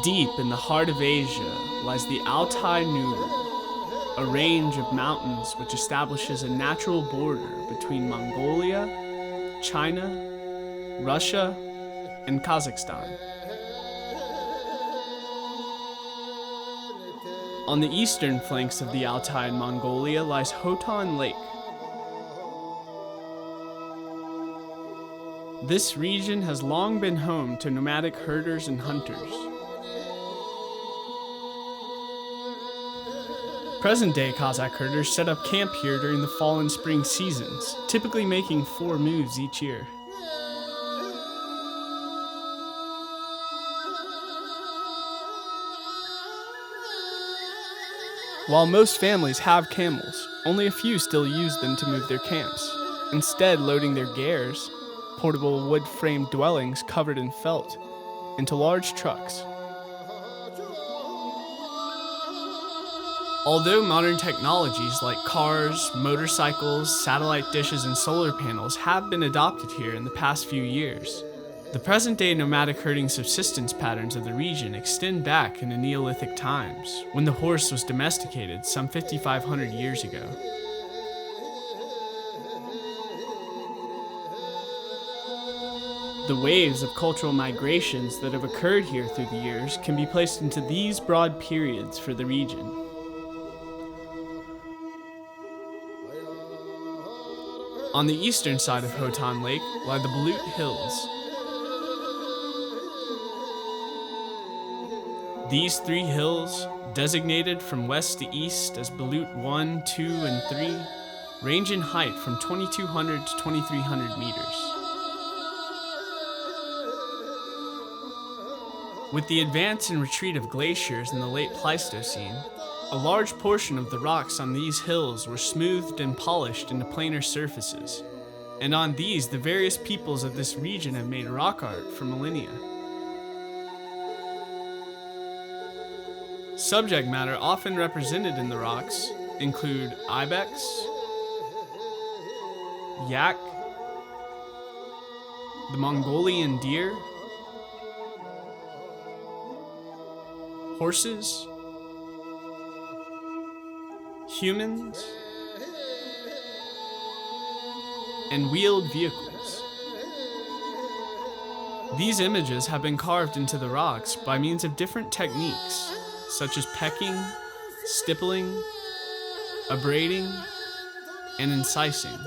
Deep in the heart of Asia lies the Altai Nuru, a range of mountains which establishes a natural border between Mongolia, China, Russia, and Kazakhstan. On the eastern flanks of the Altai in Mongolia lies Khotan Lake. This region has long been home to nomadic herders and hunters. Present-day Kazakh herders set up camp here during the fall and spring seasons, typically making 4 moves each year. While most families have camels, only a few still use them to move their camps, instead loading their gers, portable wood-framed dwellings covered in felt, into large trucks. Although modern technologies like cars, motorcycles, satellite dishes, and solar panels have been adopted here in the past few years, the present-day nomadic herding subsistence patterns of the region extend back into Neolithic times, when the horse was domesticated some 5,500 years ago. The waves of cultural migrations that have occurred here through the years can be placed into these broad periods for the region. On the eastern side of Khotan Lake lie the Balut Hills. These 3 hills, designated from west to east as Balut 1, 2, and 3, range in height from 2,200 to 2,300 meters. With the advance and retreat of glaciers in the late Pleistocene, a large portion of the rocks on these hills were smoothed and polished into planar surfaces, and on these the various peoples of this region have made rock art for millennia. Subject matter often represented in the rocks include ibex, yak, the Mongolian deer, horses, humans, and wheeled vehicles. These images have been carved into the rocks by means of different techniques, such as pecking, stippling, abrading, and incising.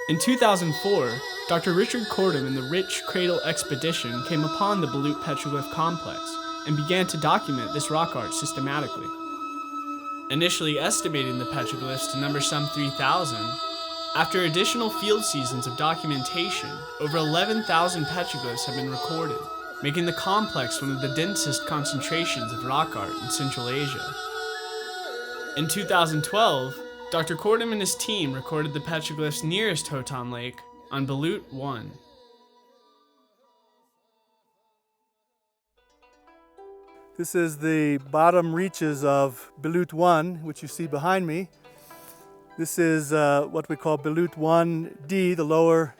In 2004, Dr. Richard Cordham and the Rich Cradle Expedition came upon the Balut petroglyph complex and began to document this rock art systematically. Initially estimating the petroglyphs to number some 3,000, after additional field seasons of documentation, over 11,000 petroglyphs have been recorded, making the complex one of the densest concentrations of rock art in Central Asia. In 2012, Dr. Cordham and his team recorded the petroglyphs nearest Khotan Lake on Balut 1. This is the bottom reaches of Balut 1, which you see behind me. This is what we call Balut 1D, the lower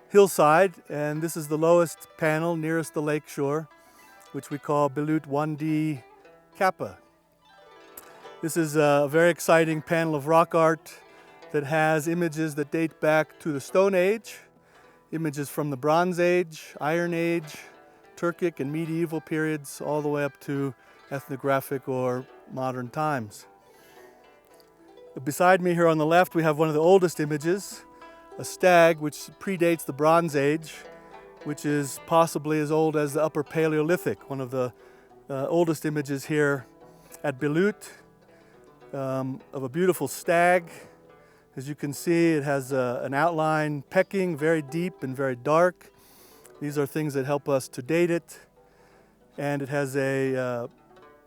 hillside, and this is the lowest panel nearest the lake shore, which we call Balut 1D Kappa. This is a very exciting panel of rock art that has images that date back to the Stone Age, images from the Bronze Age, Iron Age, Turkic and medieval periods, all the way up to ethnographic or modern times. Beside me here on the left, we have one of the oldest images, a stag which predates the Bronze Age, which is possibly as old as the Upper Paleolithic, one of the oldest images here at Balut, of a beautiful stag. As you can see, it has an outline pecking, very deep and very dark. These are things that help us to date it. And it has a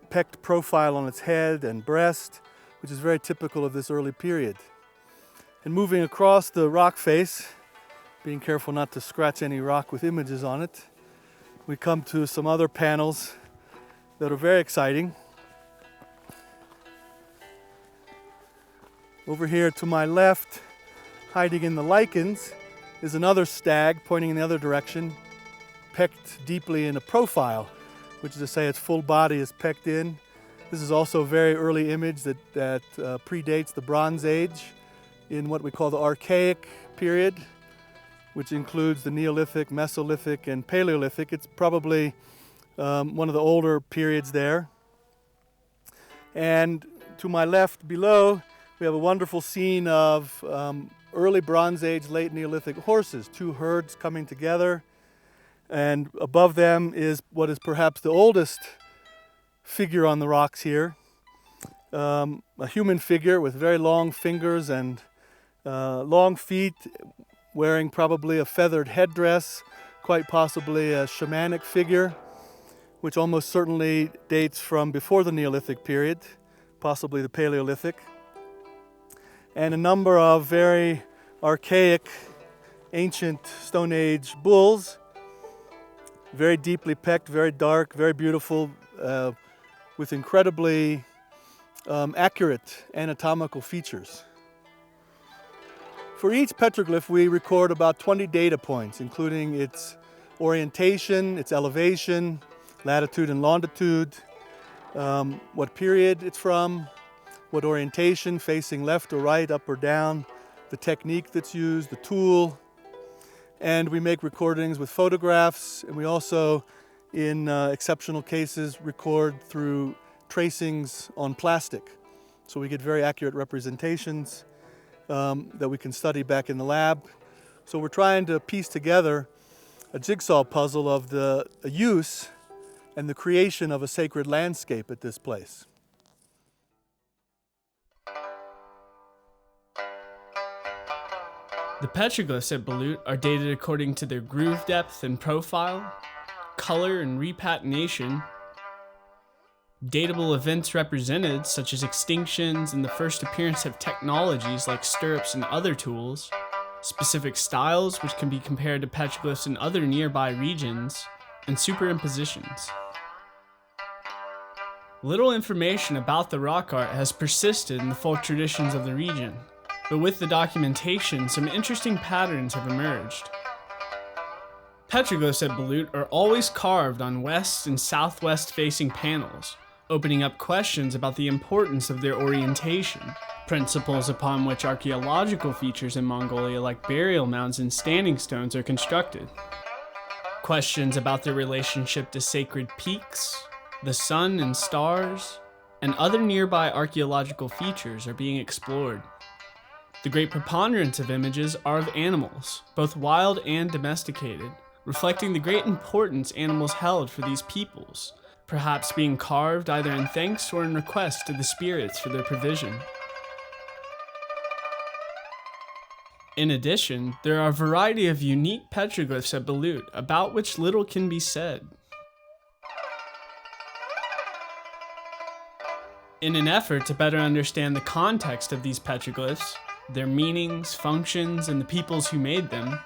pecked profile on its head and breast, which is very typical of this early period. And moving across the rock face, being careful not to scratch any rock with images on it, we come to some other panels that are very exciting. Over here to my left, hiding in the lichens, is another stag pointing in the other direction. pecked deeply in a profile, which is to say its full body is pecked in. This is also a very early image that predates the Bronze Age in what we call the Archaic period, which includes the Neolithic, Mesolithic, and Paleolithic. It's probably one of the older periods there. And to my left below, we have a wonderful scene of early Bronze Age, late Neolithic horses, two herds coming together. And above them is what is perhaps the oldest figure on the rocks here. A human figure with very long fingers and long feet, wearing probably a feathered headdress, quite possibly a shamanic figure, which almost certainly dates from before the Neolithic period, possibly the Paleolithic. And a number of very archaic, ancient Stone Age bulls, very deeply pecked, very dark, very beautiful, with incredibly accurate anatomical features. For each petroglyph, we record about 20 data points, including its orientation, its elevation, latitude and longitude, what period it's from, what orientation, facing left or right, up or down, the technique that's used, the tool. And we make recordings with photographs, and we also, in exceptional cases, record through tracings on plastic. So we get very accurate representations that we can study back in the lab. So we're trying to piece together a jigsaw puzzle of the use and the creation of a sacred landscape at this place. The petroglyphs at Balut are dated according to their groove depth and profile, color and repatination, datable events represented such as extinctions and the first appearance of technologies like stirrups and other tools, specific styles which can be compared to petroglyphs in other nearby regions, and superimpositions. Little information about the rock art has persisted in the folk traditions of the region, but with the documentation, some interesting patterns have emerged. Petroglyphs at Balut are always carved on west and southwest facing panels, opening up questions about the importance of their orientation, principles upon which archaeological features in Mongolia like burial mounds and standing stones are constructed. Questions about their relationship to sacred peaks, the sun and stars, and other nearby archaeological features are being explored. The great preponderance of images are of animals, both wild and domesticated, reflecting the great importance animals held for these peoples, perhaps being carved either in thanks or in request to the spirits for their provision. In addition, there are a variety of unique petroglyphs at Balut about which little can be said. In an effort to better understand the context of these petroglyphs, their meanings, functions, and the peoples who made them,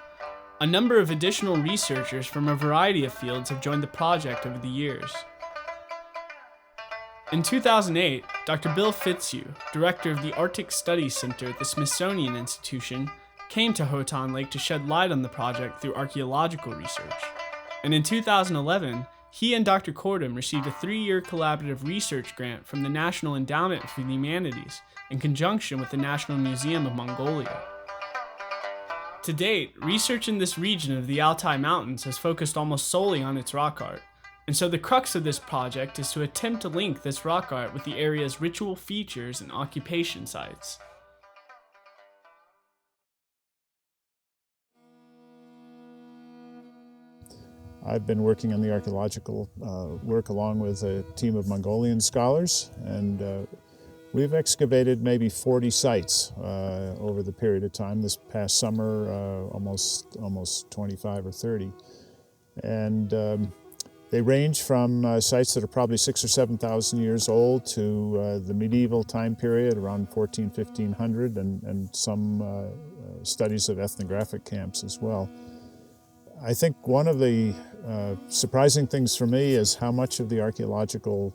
a number of additional researchers from a variety of fields have joined the project over the years. In 2008, Dr. Bill Fitzhugh, director of the Arctic Studies Center at the Smithsonian Institution, came to Hotan Lake to shed light on the project through archaeological research. And in 2011, he and Dr. Cordham received a 3-year collaborative research grant from the National Endowment for the Humanities in conjunction with the National Museum of Mongolia. To date, research in this region of the Altai Mountains has focused almost solely on its rock art, and so the crux of this project is to attempt to link this rock art with the area's ritual features and occupation sites. I've been working on the archaeological work along with a team of Mongolian scholars, and we've excavated maybe 40 sites over the period of time. This past summer, almost 25 or 30. And they range from sites that are probably 6,000 or 7,000 years old to the medieval time period, around 1500, and some studies of ethnographic camps as well. I think one of the surprising things for me is how much of the archaeological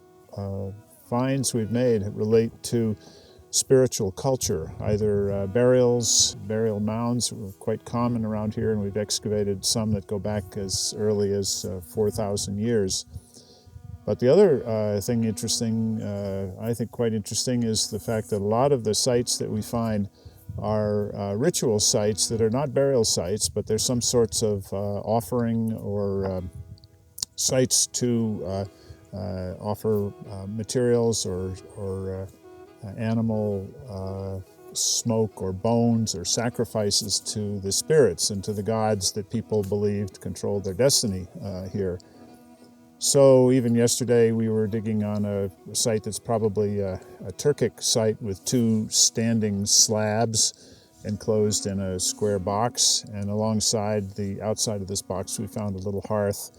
finds we've made relate to spiritual culture, either burial mounds were quite common around here, and we've excavated some that go back as early as 4,000 years. But the other thing interesting, I think quite interesting, is the fact that a lot of the sites that we find are ritual sites that are not burial sites, but they're some sorts of offering or sites to offer materials or animal smoke or bones or sacrifices to the spirits and to the gods that people believed controlled their destiny here. So even yesterday we were digging on a site that's probably a Turkic site with two standing slabs enclosed in a square box, and alongside the outside of this box we found a little hearth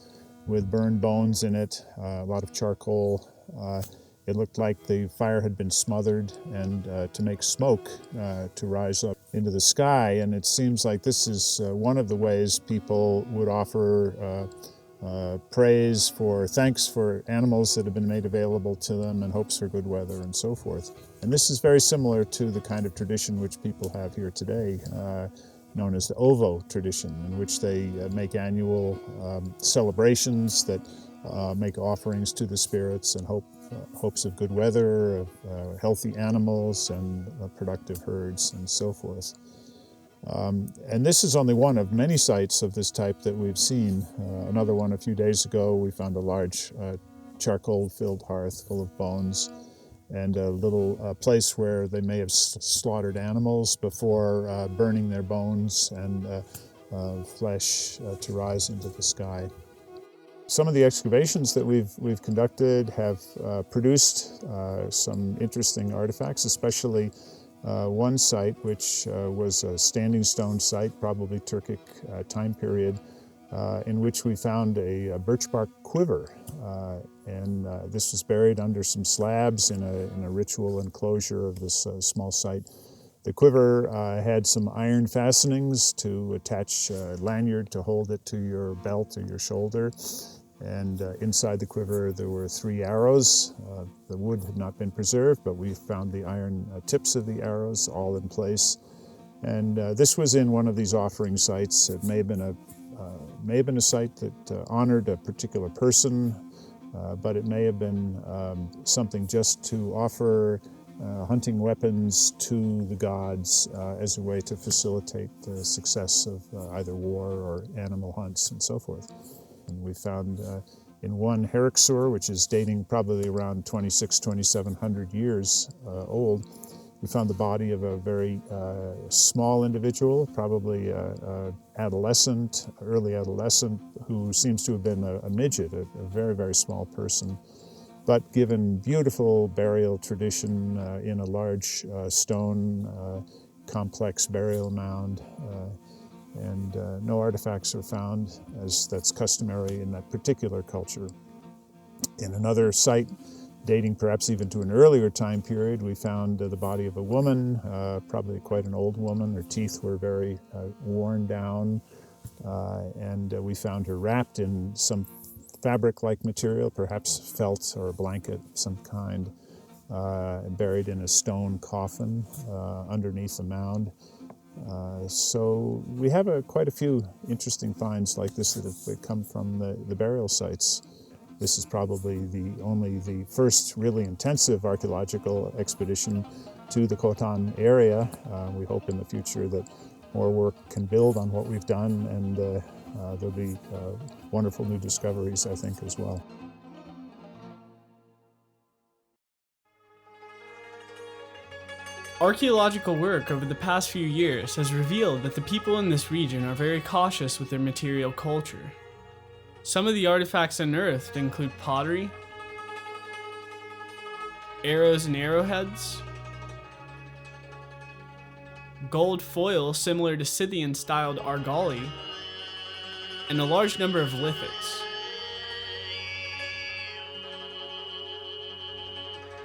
with burned bones in it, a lot of charcoal. It looked like the fire had been smothered and to make smoke to rise up into the sky, and it seems like this is one of the ways people would offer praise for thanks for animals that have been made available to them and hopes for good weather and so forth. And this is very similar to the kind of tradition which people have here today, known as the Ovo tradition, in which they make annual celebrations that make offerings to the spirits and hopes of good weather, of healthy animals and productive herds and so forth. And this is only one of many sites of this type that we've seen. Another one a few days ago, we found a large charcoal-filled hearth full of bones and a little place where they may have slaughtered animals before burning their bones and flesh to rise into the sky. Some of the excavations that we've conducted have produced some interesting artifacts, especially one site which was a standing stone site, probably Turkic time period, in which we found a birch bark quiver. And this was buried under some slabs in a ritual enclosure of this small site. The quiver had some iron fastenings to attach a lanyard to hold it to your belt or your shoulder. And inside the quiver there were 3 arrows. The wood had not been preserved, but we found the iron tips of the arrows all in place. And this was in one of these offering sites. It may have been a site that honored a particular person, but it may have been something just to offer hunting weapons to the gods as a way to facilitate the success of either war or animal hunts and so forth. And we found in one Herricksur, which is dating probably around 2,700 years old, we found the body of a very small individual, probably adolescent, early adolescent, who seems to have been a midget, a very, very small person, but given beautiful burial tradition in a large stone complex burial mound. And no artifacts are found, as that's customary in that particular culture. In another site, dating perhaps even to an earlier time period, we found the body of a woman, probably quite an old woman. Her teeth were very worn down, and we found her wrapped in some fabric-like material, perhaps felt or a blanket of some kind, buried in a stone coffin underneath the mound. So we have quite a few interesting finds like this that have come from the burial sites. This is probably only the first really intensive archaeological expedition to the Khotan area. We hope in the future that more work can build on what we've done, and there'll be wonderful new discoveries, I think, as well. Archaeological work over the past few years has revealed that the people in this region are very cautious with their material culture. Some of the artifacts unearthed include pottery, arrows and arrowheads, gold foil similar to Scythian-styled argali, and a large number of lithics.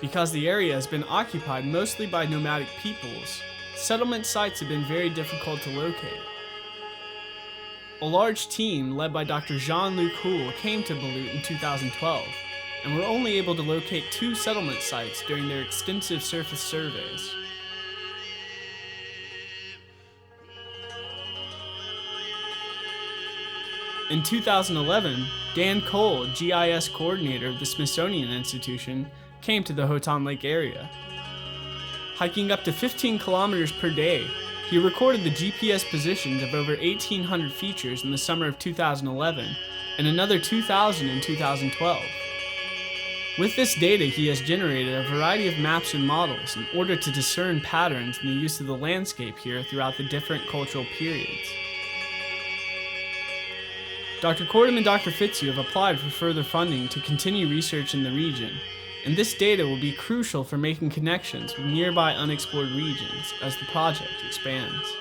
Because the area has been occupied mostly by nomadic peoples, settlement sites have been very difficult to locate. A large team led by Dr. Jean-Luc Houle came to Balut in 2012 and were only able to locate 2 settlement sites during their extensive surface surveys. In 2011, Dan Cole, GIS coordinator of the Smithsonian Institution, came to the Hotan Lake area. Hiking up to 15 kilometers per day, he recorded the GPS positions of over 1,800 features in the summer of 2011 and another 2,000 in 2012. With this data, he has generated a variety of maps and models in order to discern patterns in the use of the landscape here throughout the different cultural periods. Dr. Kortum and Dr. Fitzhugh have applied for further funding to continue research in the region, and this data will be crucial for making connections with nearby unexplored regions as the project expands.